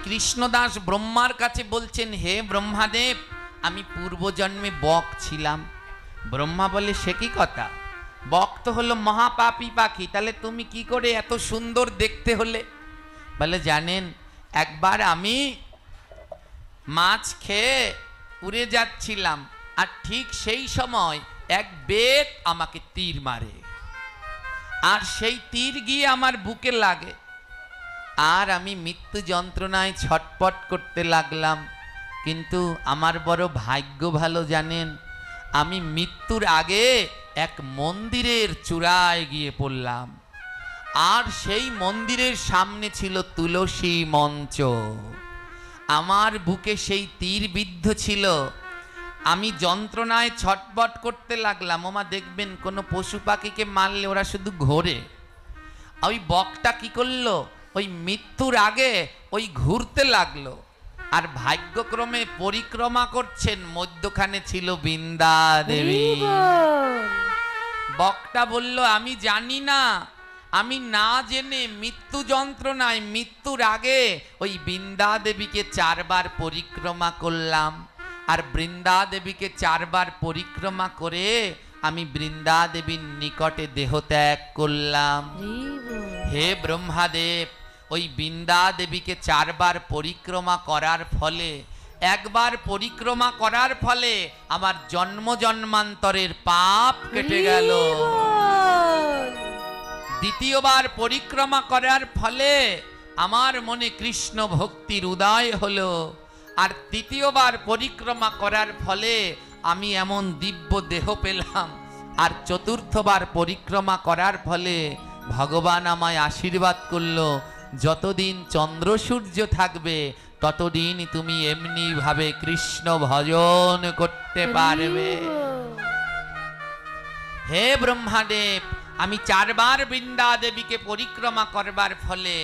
কৃষ্ণদাস ব্রহ্মার কাছে বলছেন, হে ব্রহ্মাদেব, আমি পূর্বজন্মে বক ছিলাম। ব্রহ্মা বলে, সে কি কথা? বক তো হলো মহাপাপী পাখি, তাহলে তুমি কি করে এত সুন্দর দেখতে হলে? বলে, জানেন, একবার আমি মাছ খেয়ে উড়ে যাচ্ছিলাম, আর ঠিক সেই সময় এক বেত আমাকে তীর মারে, আর সেই তীর গিয়ে আমার বুকে লাগে, আর আমি মৃত্যু যন্ত্রণায় ছটপট করতে লাগলাম। কিন্তু আমার বড় ভাগ্য ভালো, জানেন, আমি মৃত্যুর আগে এক মন্দিরের চূড়ায় গিয়ে পড়লাম, আর সেই মন্দিরের সামনে ছিল তুলসী মঞ্চ। আমার বুকে সেই তীর বিদ্ধ ছিল, আমি যন্ত্রণায় ছটপট করতে লাগলাম। ওমা, দেখবেন কোনো পশু পাখিকে মারলে ওরা শুধু ঘোরে, ওই বকটা কি করলো, ওই মৃত্যুর আগে ওই ঘুরতে লাগলো, আর ভাগ্যক্রমে পরিক্রমা করছেন, মধ্যখানে ছিল বৃন্দা দেবী। বকটা বলল, আমি জানি না, আমি না জেনে মৃত্যু যন্ত্রণায় মৃত্যুর আগে ওই বৃন্দা দেবীকে 4 বার পরিক্রমা করলাম, আর বৃন্দা দেবীকে 4 বার পরিক্রমা করে আমি বৃন্দা দেবীর নিকটে দেহত্যাগ করলাম। হে ব্রহ্মাদেব, ওই বৃন্দা দেবীকে 4 বার পরিক্রমা করার ফলে, একবার পরিক্রমা করার ফলে আমার জন্ম জন্মান্তরের পাপ কেটে গেল। দ্বিতীয়বার পরিক্রমা করার ফলে আমার মনে কৃষ্ণ ভক্তির উদয় হলো, আর তৃতীয়বার পরিক্রমা করার ফলে আমি এমন দিব্য দেহ পেলাম, আর চতুর্থবার পরিক্রমা করার ফলে ভগবান আমায় আশীর্বাদ করলো, যতদিন চন্দ্র সূর্য থাকবে ততদিন তুমি এমনি ভাবে কৃষ্ণ ভজন করতে পারবে। হে ব্রহ্মাদেব, আমি 4 বার বৃন্দা দেবীকে পরিক্রমা করবার ফলে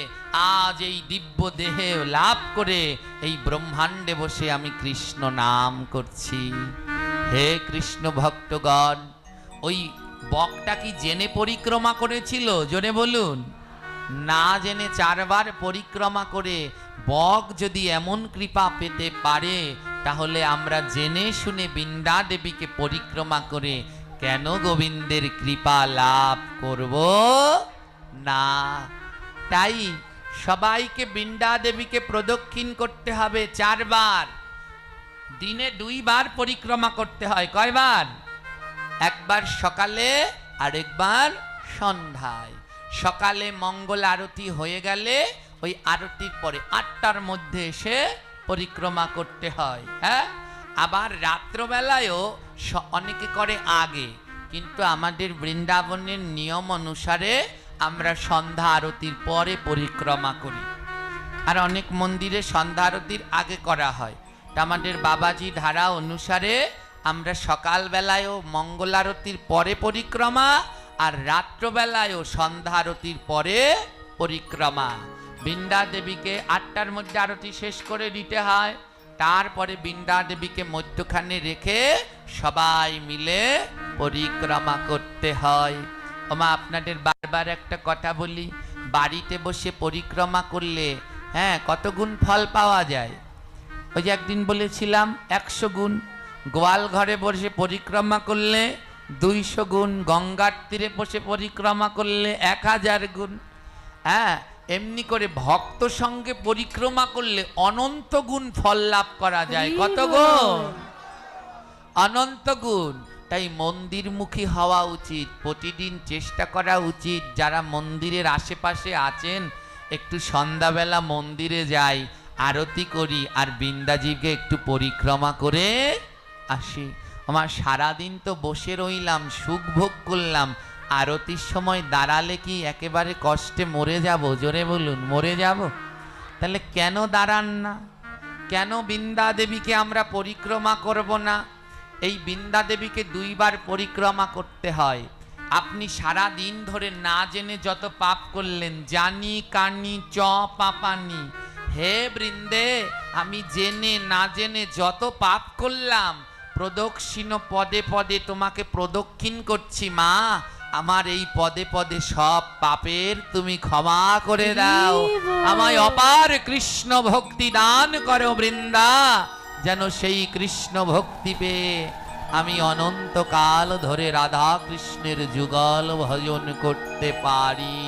আজ এই দিব্য দেহে লাভ করে এই ব্রহ্মাণ্ডে বসে আমি কৃষ্ণ নাম করছি। হে কৃষ্ণ ভক্তগণ, ওই বকটা কি জেনে পরিক্রমা করেছিল? জোরে বলুন। না জেনে 4 বার পরিক্রমা করে বক যদি এমন কৃপা পেতে পারে, তাহলে আমরা জেনে শুনে বৃন্দা দেবীকে পরিক্রমা করে কেন গোবিন্দের কৃপা লাভ করব না? তাই সবাইকে বৃন্দা দেবীকে প্রদক্ষিণ করতে হবে 4 বার। দিনে 2 বার পরিক্রমা করতে হয়। কয়বার? একবার সকালে আর একবার সন্ধ্যায়। সকালে মঙ্গল আরতি হয়ে গেলে ওই আরতির পরে 8টার মধ্যে এসে পরিক্রমা করতে হয়। হ্যাঁ, আবার রাত্রবেলায়ও অনেকে করে আগে, কিন্তু আমাদের বৃন্দাবনের নিয়ম অনুসারে আমরা সন্ধ্যা আরতির পরে পরিক্রমা করি, আর অনেক মন্দিরে সন্ধ্যা আরতির আগে করা হয়। তা আমাদের বাবাজি ধারা অনুসারে আমরা সকালবেলায়ও মঙ্গল আরতির পরে পরিক্রমা, আর রাত্রবেলায়ও সন্ধ্যা আরতির পরে পরিক্রমা। বৃন্দা দেবীকে 8টার মধ্যে আরতি শেষ করে দিতে হয়, তারপরে বৃন্দা দেবীকে মধ্যখানে রেখে সবাই মিলে পরিক্রমা করতে হয়। ওমা, আপনাদের বারবার একটা কথা বলি, বাড়িতে বসে পরিক্রমা করলে হ্যাঁ কত গুণ ফল পাওয়া যায়? ওই যে একদিন বলেছিলাম 100 গুণ, গোয়াল ঘরে বসে পরিক্রমা করলে 200 গুণ, গঙ্গার তীরে বসে পরিক্রমা করলে 1000 গুণ। হ্যাঁ, এমনি করে ভক্ত সঙ্গে পরিক্রমা করলে অনন্ত গুণ ফল লাভ করা যায়। কত গুণ? অনন্ত গুণ। তাই মন্দিরমুখী হওয়া উচিত, প্রতিদিন চেষ্টা করা উচিত যারা মন্দিরের আশেপাশে আছেন একটু সন্ধ্যাবেলা মন্দিরে যাই, আরতি করি, আর বৃন্দাজিকে একটু পরিক্রমা করে আসি। আমার সারাদিন তো বসে রইলাম, সুখ ভোগ করলাম, আরতির সময় দাঁড়ালে কি একেবারে কষ্টে মরে যাব? জোরে বলুন, মরে যাব? তাহলে কেন দাঁড়ান না? কেন বৃন্দা দেবীকে আমরা পরিক্রমা করব না? এই বৃন্দা দেবীকে 2 বার পরিক্রমা করতে হয়। আপনি সারা দিন ধরে না জেনে যত পাপ করলেন, জানি কানি চ পাপানি, হে বৃন্দে, আমি জেনে না জেনে যত পাপ করলাম, প্রদক্ষিণ পদে পদে তোমাকে প্রদক্ষিণ করছি মা, আমার এই পদে পদে সব পাপের তুমি ক্ষমা করে দাও। আমায় অপার কৃষ্ণ ভক্তি দান করো বৃন্দা, যেন সেই কৃষ্ণ ভক্তি পেয়ে আমি অনন্তকাল ধরে রাধা কৃষ্ণের যুগল ভজন করতে পারি।